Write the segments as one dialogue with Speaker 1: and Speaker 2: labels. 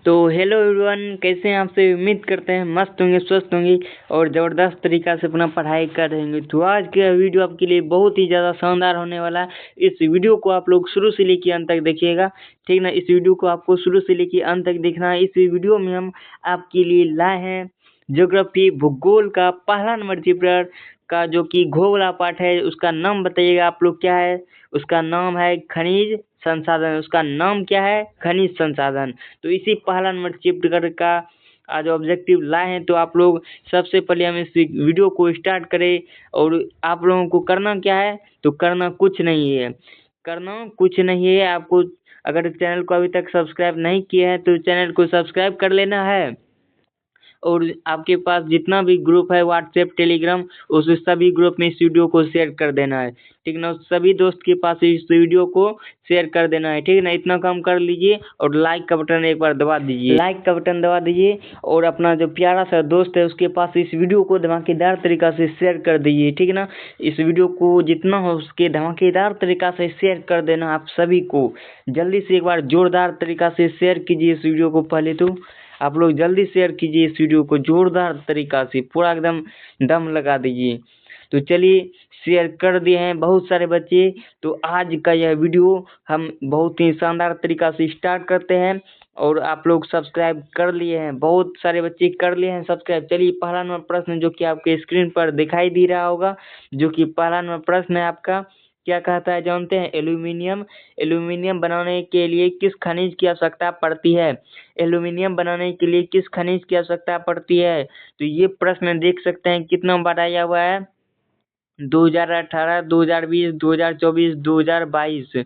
Speaker 1: तो hello everyone, कैसे हैं आप? से उम्मीद करते हैं मस्त होंगे, स्वस्थ होंगे और ज़बरदस्त तरीका से अपना पढ़ाई कर रहेंगे। तो आज का वीडियो आपके लिए बहुत ही ज़्यादा शानदार होने वाला है। इस वीडियो को आप लोग शुरू से लेकर अंत तक देखिएगा, ठीक ना। इस वीडियो को आपको शुरू से लेकर अंत तक देखना है। इस वीडियो में हम आपके लिए लाए हैं ज्योग्राफी भूगोल का पहला नंबर चैप्टर का जो कि घो वाला पार्ट है। उसका नाम बताइएगा आप लोग क्या है? उसका नाम है खनिज संसाधन। उसका नाम क्या है? खनिज संसाधन। तो इसी पहला नंबर चैप्टर का आज ऑब्जेक्टिव लाए हैं। तो आप लोग सबसे पहले हम इस वीडियो को स्टार्ट करें। और आप लोगों को करना क्या है? तो करना कुछ नहीं है, करना कुछ नहीं है। आपको अगर चैनल को अभी तक सब्सक्राइब नहीं किया है तो चैनल को सब्सक्राइब कर लेना है। और आपके पास जितना भी ग्रुप है व्हाट्सएप टेलीग्राम, उस सभी ग्रुप में इस वीडियो को शेयर कर देना है, ठीक ना। उस सभी दोस्त के पास इस वीडियो को शेयर कर देना है, ठीक ना। इतना काम कर लीजिए और लाइक का बटन एक बार दबा दीजिए, लाइक का बटन दबा दीजिए। और अपना जो प्यारा सा दोस्त है उसके पास इस वीडियो को धमाकेदार तरीका से शेयर कर दीजिए, ठीक ना। इस वीडियो को जितना हो उसके धमाकेदार तरीका से शेयर कर देना आप सभी को। जल्दी से एक बार जोरदार तरीका से शेयर कीजिए इस वीडियो को। पहले तो आप लोग जल्दी शेयर कीजिए इस वीडियो को जोरदार तरीका से, पूरा एकदम दम लगा दीजिए। तो चलिए, शेयर कर दिए हैं बहुत सारे बच्चे। तो आज का यह वीडियो हम बहुत ही शानदार तरीका से स्टार्ट करते हैं। और आप लोग सब्सक्राइब कर लिए हैं, बहुत सारे बच्चे कर लिए हैं सब्सक्राइब। चलिए, पहला नंबर प्रश्न जो कि आपके स्क्रीन पर दिखाई दे रहा होगा, जो कि पहला नंबर प्रश्न है आपका, क्या कहता है जानते हैं? एल्यूमिनियम। एल्यूमिनियम बनाने के लिए किस खनिज की आवश्यकता पड़ती है? एल्यूमिनियम बनाने के लिए किस खनिज की आवश्यकता पड़ती है? तो ये प्रश्न देख सकते हैं कितना बार आया हुआ है, 2018, 2020, 2024, 2022।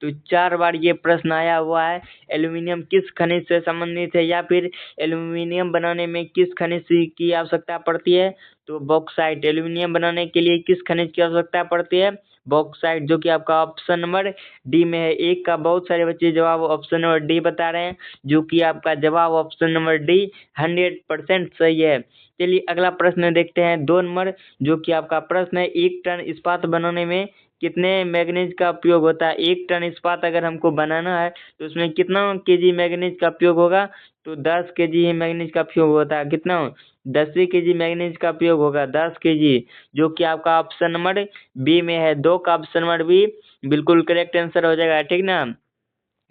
Speaker 1: तो 4 बार ये प्रश्न आया हुआ है। एल्यूमिनियम किस खनिज से संबंधित है, या फिर एल्यूमिनियम बनाने में किस खनिज की आवश्यकता पड़ती है? तो बॉक्साइट। एल्यूमिनियम बनाने के लिए किस खनिज की आवश्यकता पड़ती है? बॉक्साइट, जो कि आपका ऑप्शन नंबर डी में है। एक का बहुत सारे बच्चे जवाब ऑप्शन नंबर डी बता रहे हैं, जो कि आपका जवाब ऑप्शन नंबर डी 100% सही है। चलिए, अगला प्रश्न देखते हैं 2 नंबर, जो कि आपका प्रश्न है, 1 टन इस्पात बनाने में कितने मैग्नीज का उपयोग होता है? 1 टन इस्पात अगर हमको बनाना है तो उसमें कितना केजी मैग्नीज का उपयोग होगा? तो 10 केजी ही मैग्नीज का उपयोग होता है। कितना? 10 केजी मैग्नीज का उपयोग होगा, 10 केजी, जो कि आपका ऑप्शन नंबर बी में है। 2 का ऑप्शन नंबर बी बिल्कुल करेक्ट आंसर हो जाएगा, ठीक ना।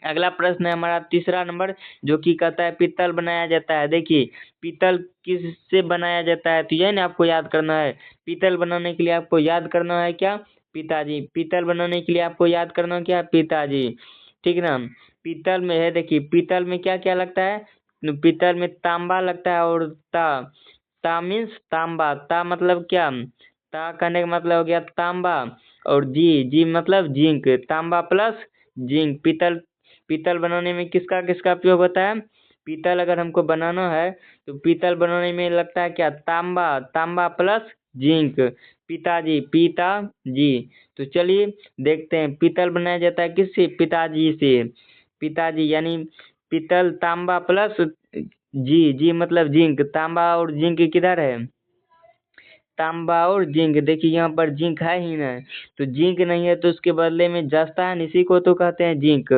Speaker 1: अगला प्रश्न है हमारा तीसरा नंबर, जो कि कहता है पीतल बनाया जाता है। देखिए, पीतल किससे बनाया जाता है? तो यह ना आपको याद करना है। पीतल बनाने के लिए आपको याद करना है क्या? पिताजी। पीतल बनाने के लिए आपको याद करना क्या? पिताजी, ठीक ना। पीतल में है, देखिए पीतल में क्या क्या लगता है? पीतल में तांबा लगता है और ता मीन्स तांबा। ता मतलब क्या? ता कहने का मतलब हो गया तांबा। और जी मतलब जिंक। तांबा प्लस जिंक। पीतल बनाने में किसका किसका उपयोग होता है? पीतल अगर हमको बनाना है तो पीतल बनाने में लगता है क्या? तांबा। तांबा प्लस जिंक। पिताजी, पिताजी। तो चलिए देखते हैं, पीतल बनाया जाता है किससे? पिताजी से। पिताजी यानी पीतल तांबा प्लस जी मतलब जिंक। तांबा और जिंक किधर है? तांबा और जिंक, देखिए यहाँ पर जिंक है ही नहीं, तो जिंक नहीं है तो उसके बदले में जस्ता है, इसी को तो कहते हैं जिंक।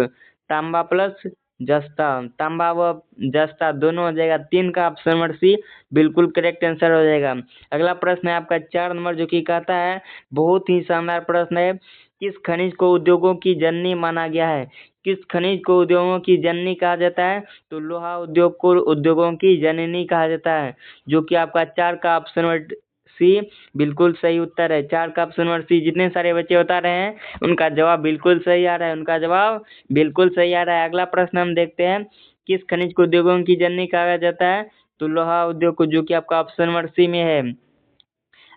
Speaker 1: तांबा प्लस जस्ता, तांबा व जस्ता दोनों हो जाएगा। 3 का ऑप्शन नंबर सी बिल्कुल करेक्ट आंसर हो जाएगा। अगला प्रश्न है आपका 4 नंबर, जो कि कहता है, बहुत ही शानदार प्रश्न है, किस खनिज को उद्योगों की जननी माना गया है? किस खनिज को उद्योगों की जननी कहा जाता है? तो लोहा उद्योग को उद्योगों की जननी कहा जाता है, जो कि आपका 4 का ऑप्शन नंबर सी बिल्कुल सही उत्तर है। 4 का ऑप्शन नंबर सी। जितने सारे बच्चे बता रहे हैं उनका जवाब बिल्कुल सही आ रहा है, उनका जवाब बिल्कुल सही आ रहा है। अगला प्रश्न हम देखते हैं, किस खनिज को उद्योगों की जननी कहा जाता है? तो लोहा उद्योग को, जो कि आपका ऑप्शन नंबर सी में है।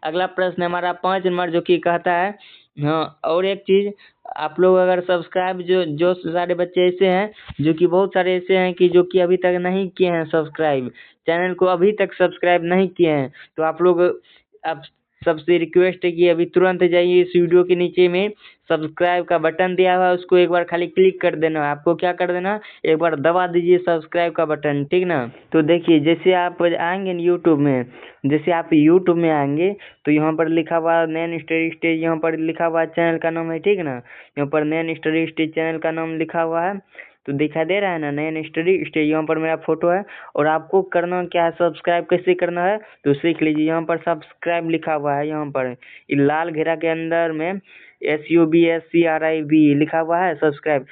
Speaker 1: अगला प्रश्न हमारा 5 नंबर, जो कि कहता है, हाँ और एक चीज, आप लोग अगर सब्सक्राइब, जो सारे बच्चे ऐसे हैं, जो कि बहुत सारे ऐसे हैं कि जो कि अभी तक नहीं किए हैं सब्सक्राइब, चैनल को अभी तक सब्सक्राइब नहीं किए हैं, तो आप लोग, आप सबसे रिक्वेस्ट है कि अभी तुरंत जाइए इस वीडियो के नीचे में सब्सक्राइब का बटन दिया हुआ है, उसको एक बार खाली क्लिक कर देना है। आपको क्या कर देना? एक बार दबा दीजिए सब्सक्राइब का बटन, ठीक ना। तो देखिए, जैसे आप आएंगे यूट्यूब में, जैसे आप यूट्यूब में आएंगे तो यहाँ पर लिखा हुआ नैन स्टडी स्टेज, यहाँ पर लिखा हुआ चैनल का नाम है, ठीक ना। यहाँ पर नैन स्टडी स्टेज चैनल का नाम लिखा हुआ है। तो दिखाई दे रहा है ना, नयन स्टडी यहाँ पर मेरा फोटो है। और आपको करना क्या है, सब्सक्राइब कैसे करना है तो सीख लीजिए। यहाँ पर सब्सक्राइब लिखा हुआ है, यहाँ पर लाल घेरा के अंदर में SUBSCRIB लिखा हुआ है सब्सक्राइब।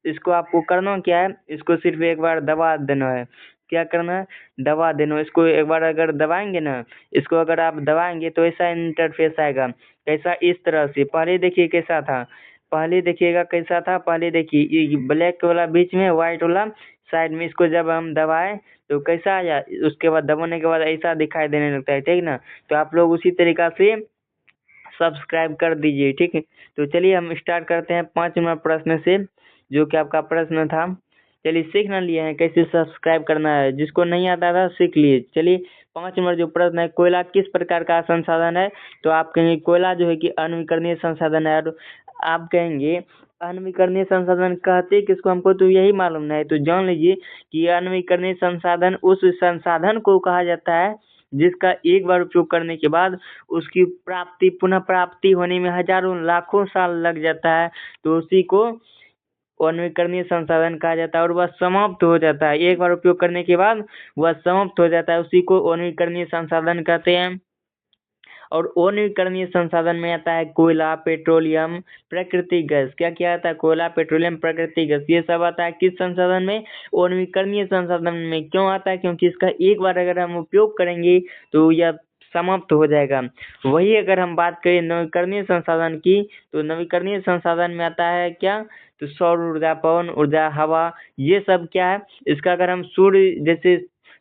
Speaker 1: इसको आपको करना क्या है, इसको सिर्फ एक बार दबा देना है। क्या करना है, दबा देना। इसको एक बार अगर दबाएंगे ना, इसको अगर आप दबाएंगे तो ऐसा इंटरफेस आएगा। कैसा, इस तरह से। पहले देखिए कैसा था, पहले देखिएगा कैसा था। पहले देखिए ये ब्लैक वाला बीच में, व्हाइट वाला साइड में। इसको जब हम दबाएं तो कैसा आया, उसके बाद दबाने के बाद ऐसा दिखाई देने लगता है, ठीक ना। तो आप लोग उसी तरीका से सब्सक्राइब कर दीजिए, ठीक है। तो चलिए हम स्टार्ट करते हैं 5 नंबर प्रश्न से, जो कि आपका प्रश्न था। चलिए सीख ना लिए हैं कैसे सब्सक्राइब करना है, जिसको नहीं आता था सीख लिए। चलिए 5 नंबर जो प्रश्न है, कोयला किस प्रकार का संसाधन है। तो आप कहेंगे कोयला जो है कि अनवीकरणीय संसाधन है। और आप कहेंगे अनवीकरणीय संसाधन कहते किसको, हमको तो यही मालूम नहीं है। तो जान लीजिए कि अनवीकरणीय संसाधन उस संसाधन को कहा जाता है जिसका एक बार उपयोग करने के बाद उसकी प्राप्ति, पुनः प्राप्ति होने में हजारों लाखों साल लग जाता है। तो उसी को अनवीकरणीय संसाधन कहा जाता है। और वह समाप्त हो जाता है, एक बार उपयोग करने के बाद वह समाप्त हो जाता है, उसी को अनवीकरणीय संसाधन कहते हैं। और अनवीकरणीय संसाधन में आता है कोयला, पेट्रोलियम, प्राकृतिक गैस। क्या क्या आता है, कोयला, पेट्रोलियम, प्राकृतिक गैस, ये सब आता है किस संसाधन में, अनवीकरणीय संसाधन में। क्यों आता है, क्योंकि इसका एक बार अगर हम उपयोग करेंगे तो यह समाप्त हो जाएगा। वही अगर हम बात करें नवीकरणीय संसाधन की, तो नवीकरणीय संसाधन में आता है क्या, तो सौर ऊर्जा, पवन ऊर्जा, हवा, ये सब क्या है। इसका अगर हम सूर्य, जैसे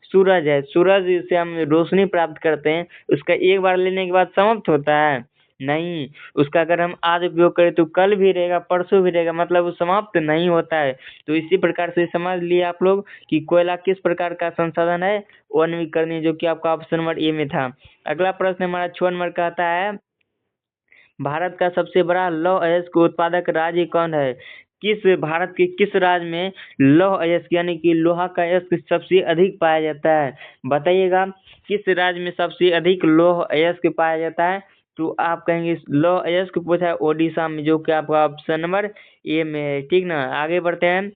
Speaker 1: सूरज है, सूरज से हम रोशनी प्राप्त करते हैं, उसका एक बार लेने के बाद समाप्त होता है नहीं। उसका अगर हम आज उपयोग करें तो कल भी रहेगा, परसों भी रहेगा, मतलब वो समाप्त नहीं होता है। तो इसी प्रकार से समझ लिए आप लोग कि कोयला किस प्रकार का संसाधन है, अनवीकरणीय, जो कि आपका ऑप्शन नंबर ए में था। अगला प्रश्न हमारा 6 नंबर का आता है, भारत का सबसे बड़ा लौह अयस्क उत्पादक राज्य कौन है। भारत के किस राज्य में लौह अयस्क यानी कि लोहा का अयस्क सबसे अधिक पाया जाता है, बताइएगा किस राज्य में सबसे अधिक लौह अयस्क पाया जाता है। तो आप कहेंगे लौह अयस्क पूछा है ओडिशा में, जो कि आपका ऑप्शन नंबर ए में है, ठीक ना। आगे बढ़ते हैं,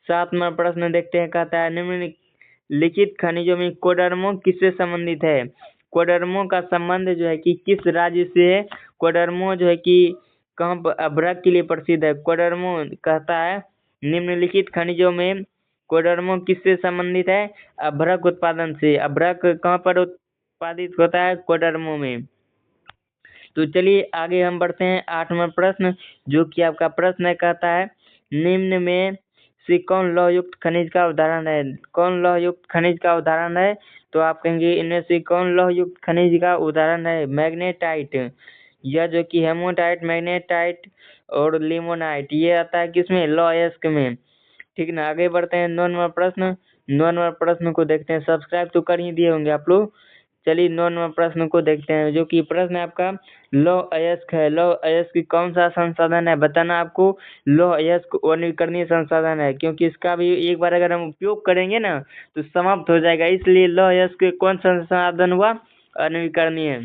Speaker 1: 7 नंबर प्रश्न देखते हैं। कहता है निम्नलिखित खनिजों में कोडर्मो किससे संबंधित है। कोडर्मो का संबंध जो है कि किस राज्य से है। कोडर्मो जो है कि कहाँ पर, अभ्रक के लिए प्रसिद्ध है। कोडर्मो कहता है निम्नलिखित खनिजों में कोडर्मो किससे संबंधित है, अभ्रक उत्पादन से। अभ्रक कहाँ पर उत्पादित होता है, कोडर्मो में। तो चलिए आगे हम बढ़ते हैं 8 नंबर प्रश्न, जो कि आपका प्रश्न है। कहता है निम्न में से कौन लौह युक्त खनिज का उदाहरण है। कौन लौह युक्त खनिज का उदाहरण है, तो आप कहेंगे इनमें से कौन लौह युक्त खनिज का उदाहरण है, मैग्नेटाइट। यह जो कि हेमोटाइट, मैग्नेटाइट और लिमोनाइट, ये आता है किसमें, लौह अयस्क में, ठीक ना। आगे बढ़ते हैं 9 नंबर प्रश्न। 9 नंबर प्रश्न को देखते हैं। सब्सक्राइब तो कर ही दिए होंगे आप लोग। चलिए 9 नंबर प्रश्न को देखते हैं, जो कि प्रश्न है आपका लौह अयस्क है। लौह अयस्क कौन सा संसाधन है, बताना आपको। लौह अयस्क अनवीकरणीय संसाधन है, क्योंकि इसका भी एक बार अगर हम उपयोग करेंगे ना तो समाप्त हो जाएगा, इसलिए लौह अयस्क कौन सा संसाधन हुआ, अनवीकरणीय।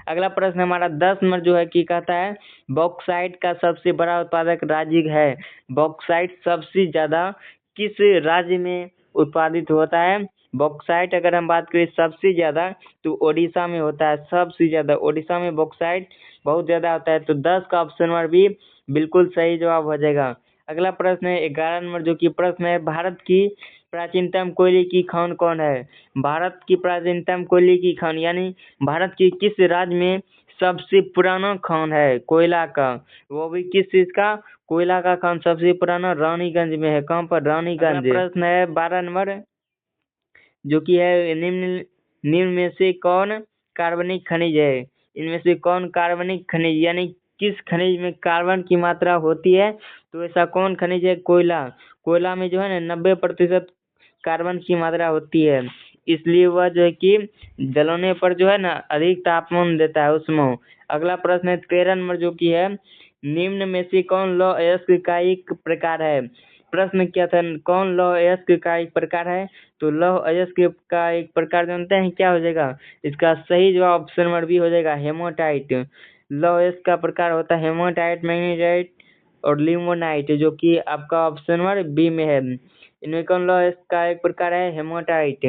Speaker 1: अगला प्रश्न हमारा 10 नंबर जो है कि कहता है बॉक्साइट का सबसे बड़ा उत्पादक राज्य है। बॉक्साइट सबसे ज्यादा किस राज्य में उत्पादित होता है। बॉक्साइट अगर हम बात करें सबसे ज्यादा तो ओडिशा में होता है, सबसे ज्यादा ओडिशा में बॉक्साइट बहुत ज्यादा होता है। तो 10 का ऑप्शन नंबर भी बिल्कुल सही जवाब हो जाएगा। अगला प्रश्न है 11 नंबर, जो कि प्रश्न है भारत की प्राचीनतम कोयले की खान कौन है। भारत की प्राचीनतम कोयले की खान यानी भारत के किस राज्य में सबसे पुराना खान है कोयला का, वो भी किस चीज का, कोयला का खान सबसे पुराना रानीगंज में है। कहाँ पर, रानीगंज। प्रश्न है 12 नंबर, जो कि है निम्न निम्न में से कौन कार्बनिक खनिज है। इनमें से कौन कार्बनिक खनिज यानी किस खनिज में कार्बन की मात्रा होती है, तो ऐसा कौन खनिज है, कोयला। कोयला में जो है ना 90% कार्बन की मात्रा होती है, इसलिए वह जो है कि जलाने पर जो है ना अधिक तापमान देता है उसमें। अगला प्रश्न है 13 नंबर, जो कि है निम्न में से कौन लौह अयस्क का एक प्रकार है। प्रश्न क्या था, कौन लौह अयस्क का एक प्रकार है, तो लौह अयस्क का एक प्रकार जानते हैं क्या हो जाएगा, इसका सही जवाब ऑप्शन नंबर बी हो जाएगा, हेमोटाइट। लौह अयस्क का प्रकार होता है हेमोटाइट, मैग्नेटाइट और लिमोनाइट, जो कि आपका ऑप्शन नंबर बी में है। इनमें कौन लौह का एक प्रकार है हेमाटाइट।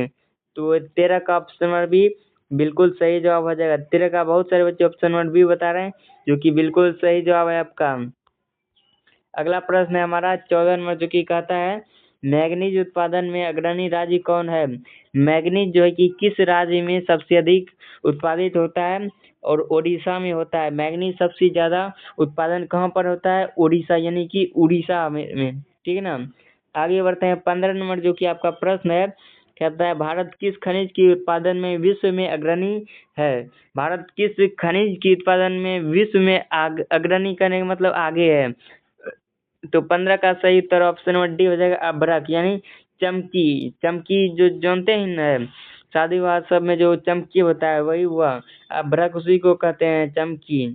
Speaker 1: तो 13 का ऑप्शन नंबर बी बिल्कुल सही जवाब हो जाएगा। 13 का बहुत सारे बच्चे ऑप्शन नंबर बी बता रहे हैं, जो कि बिल्कुल सही जवाब है आपका। अगला प्रश्न है हमारा 14 नंबर, जो कि कहता है मैग्नीज उत्पादन में अग्रणी राज्य कौन है। मैग्नीज जो है कि किस राज्य में सबसे अधिक उत्पादित होता है, और उड़ीसा में होता है। मैग्नीज सबसे ज्यादा उत्पादन कहाँ पर होता है, उड़ीसा, यानी कि उड़ीसा में। ठीक है ना। आगे बढ़ते हैं 15 नंबर, जो कि आपका प्रश्न है, कहता है भारत किस खनिज के उत्पादन में विश्व में अग्रणी है। भारत किस खनिज के उत्पादन में विश्व में अग्रणी करने का मतलब आगे है। तो 15 का सही उत्तर ऑप्शन नंबर डी हो जाएगा अभ्रक, यानी चमकी। चमकी जो जानते हैं ना, शादी विवाह सब में जो चमकी होता है वही हुआ अभ्रक, उसी को कहते हैं चमकी।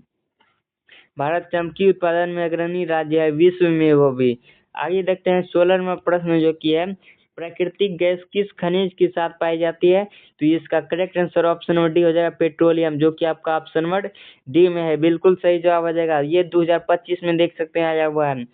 Speaker 1: भारत चमकी उत्पादन में अग्रणी राज्य है विश्व में, वो भी। आगे देखते हैं 16 नंबर प्रश्न, जो कि है प्राकृतिक गैस किस खनिज के साथ पाई जाती है। तो इसका correct answer option number D हो जाएगा पेट्रोलियम, जो कि आपका ऑप्शन नंबर डी में है। बिल्कुल सही जवाब हो जाएगा। ये 2025 में देख सकते हैं आया हुआ है।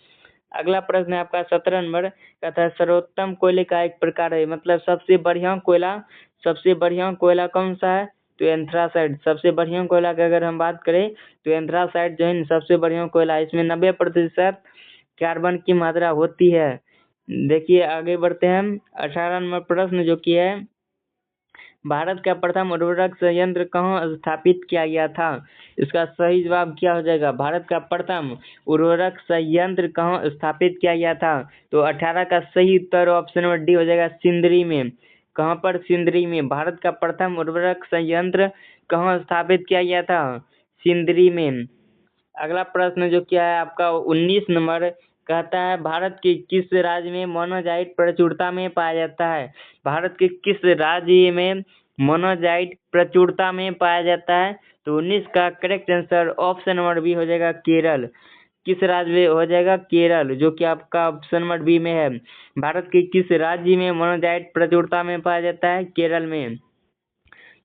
Speaker 1: अगला प्रश्न है आपका 17 नंबर, कहता है सर्वोत्तम कोयले का एक प्रकार है, मतलब सबसे बढ़िया कोयला। सबसे बढ़िया कोयला कौन सा है, तो एंथ्रासाइड। सबसे बढ़िया कोयला की अगर हम बात करें तो एंथ्रासाइड जो है ना सबसे बढ़िया कोयला है। इसमें 90% कार्बन की मात्रा होती है। देखिए आगे बढ़ते हैं हम 18 नंबर प्रश्न, जो कि है भारत का प्रथम उर्वरक संयंत्र कहाँ स्थापित किया गया था। इसका सही जवाब क्या हो जाएगा, भारत का प्रथम उर्वरक संयंत्र कहाँ स्थापित किया गया था। तो 18 का सही उत्तर ऑप्शन नंबर डी हो जाएगा सिंदरी में। कहाँ पर, सिंदरी में। भारत का प्रथम उर्वरक संयंत्र कहाँ स्थापित किया गया था, सिंदरी में। अगला प्रश्न जो क्या है आपका 19 नंबर, कहता है भारत के किस राज्य में मोनोजाइट प्रचुरता में पाया जाता है। भारत के किस राज्य में मोनोजाइट प्रचुरता में पाया जाता है। तो 19 का correct answer option number B हो जाएगा केरल। किस राज्य में हो जाएगा, केरल, जो कि आपका ऑप्शन नंबर बी में है। भारत के किस राज्य में मोनोजाइट प्रचुरता में पाया जाता है, केरल में।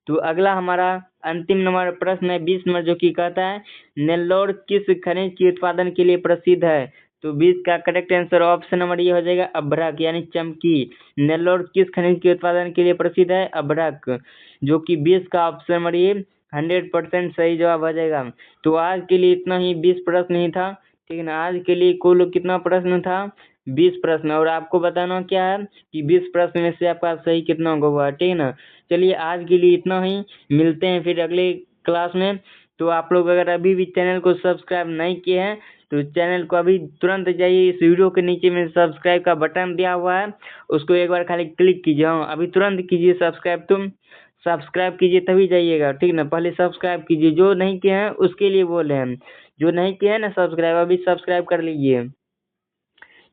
Speaker 1: तो अगला हमारा अंतिम नंबर प्रश्न है 20 नंबर, जो कि कहता है नेल्लोर किस खनिज के उत्पादन के लिए प्रसिद्ध है। तो 20 का करेक्ट आंसर ऑप्शन नंबर ये हो जाएगा अभ्रक, यानी चमकी। नेल्लोर किस खनिज के उत्पादन के लिए प्रसिद्ध है, अभ्रक, जो कि 20 का ऑप्शन नंबर ये 100% सही जवाब हो जाएगा। तो आज के लिए इतना ही, 20 प्रश्न ही था। ठीक है ना। आज के लिए कुल कितना प्रश्न था, 20 प्रश्न। और आपको बताना क्या है कि 20 प्रश्न में से आपका सही कितना हुआ, ठीक है ना। चलिए आज के लिए इतना ही, मिलते हैं फिर अगले क्लास में। तो आप लोग अगर अभी भी चैनल को सब्सक्राइब नहीं किए हैं तो चैनल को अभी तुरंत जाइए, इस वीडियो के नीचे में सब्सक्राइब का बटन दिया हुआ है, उसको एक बार खाली क्लिक कीजिए। हाँ अभी तुरंत कीजिए सब्सक्राइब, तुम सब्सक्राइब कीजिए तभी जाइएगा, ठीक ना। पहले सब्सक्राइब कीजिए, जो नहीं किए हैं उसके लिए बोल रहे हैं। जो नहीं किए हैं ना सब्सक्राइब, अभी सब्सक्राइब कर लीजिए।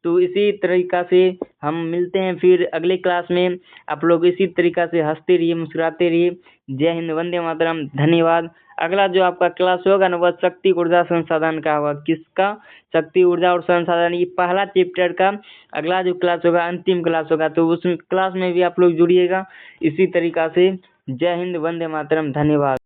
Speaker 1: तो इसी तरीका से हम मिलते हैं फिर अगले क्लास में। आप लोग इसी तरीका से हंसते रहिए, मुस्कुराते रहिए। जय हिंद, वंदे मातरम, धन्यवाद। अगला जो आपका क्लास होगा ना वह शक्ति ऊर्जा संसाधन का होगा। किसका, शक्ति ऊर्जा और संसाधन, ये पहला चैप्टर का अगला जो क्लास होगा अंतिम क्लास होगा। तो उस क्लास में भी आप लोग जुड़िएगा इसी तरीका से। जय हिंद, वंदे मातरम, धन्यवाद।